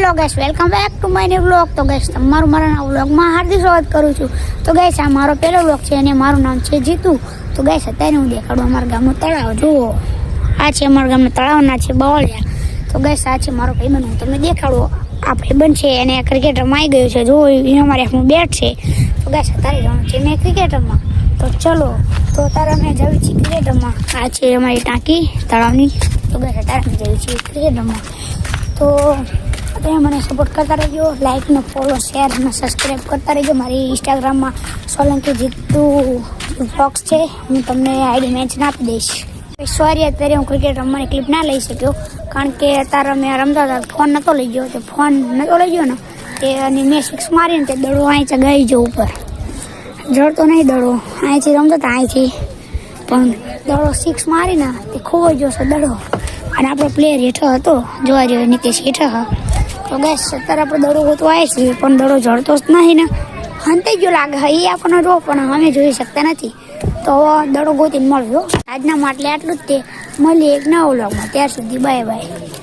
Hello guys, welcome back to my new vlog. તો guys, તમારું મારા વ્લોગમાં હાર્દિક સ્વાગત કરું છું. તો ગાઈસ, આ મારો પહેલો વ્લોગ છે અને મારું નામ છે જીતુ. તો ગાઈસ, અત્યારે હું દેખાડું અમારા ગામનું તળાવ. જુઓ, આ છે અમારા ગામના તળાવના છે બવળિયા. તો ગાઈસ, આ છે મારો ભાઈબંધ. હું તમને દેખાડું. આ ભાઈબંધ છે એને ક્રિકેટ રમાઈ ગયું છે. જુઓ, એ અમારે હાથમાં બેટ છે. તો ગાઈસ, અત્યારે જવાનું છે મેં ક્રિકેટરમાં. તો ચલો, તો અત્યારે અમે જઈએ છીએ ક્રિકેટરમાં. આ છે અમારી ટાંકી તળાવની. તો ગાઈસ, અત્યારે અમે જઈએ છીએ ક્રિકેટરમાં. તો તમે મને સપોર્ટ કરતા રહેજો, લાઈક ને ફોલો શેર અને સબસ્ક્રાઈબ કરતા રહેજો. મારી ઇન્સ્ટાગ્રામમાં સોલંકી જીતુ વ્લોગ્સ છે. હું તમને આઈડી મેન્શન આપી દઈશ. સોરી, અત્યારે હું ક્રિકેટ રમવાની ક્લિપ ના લઈ શક્યો, કારણ કે અત્યારે મેં રમતા હતા ફોન નહોતો લઈ ગયો. તે ફોન નહોતો લઈ ગયો ને તે અને મેં સિક્સ મારીને તે દડો અહીં ચગાવી ગયો ઉપર. જડતો નહીં દડો, અહીંથી રમતો હતા અહીંથી, પણ દડો સિક્સ મારીને તે ખોવાઈ ગયો છે દડો. અને આપણો પ્લેયર હેઠળ હતો, જોવા જોઈએ નીતિશ હેઠળ. તો ગેસ અત્યારે આપણે દડો ગોતવા આવે છે, પણ દડો જડતો જ નહીં ને, હંતાઈ ગયો લાગે. એ આપણને જો, પણ અમે જોઈ શકતા નથી. તો દડો ગોતીને મળ્યો. આજના માટે આટલું જ. તે મળીએ એક નવા વ્લોગમાં. ત્યાર સુધી બાય બાય.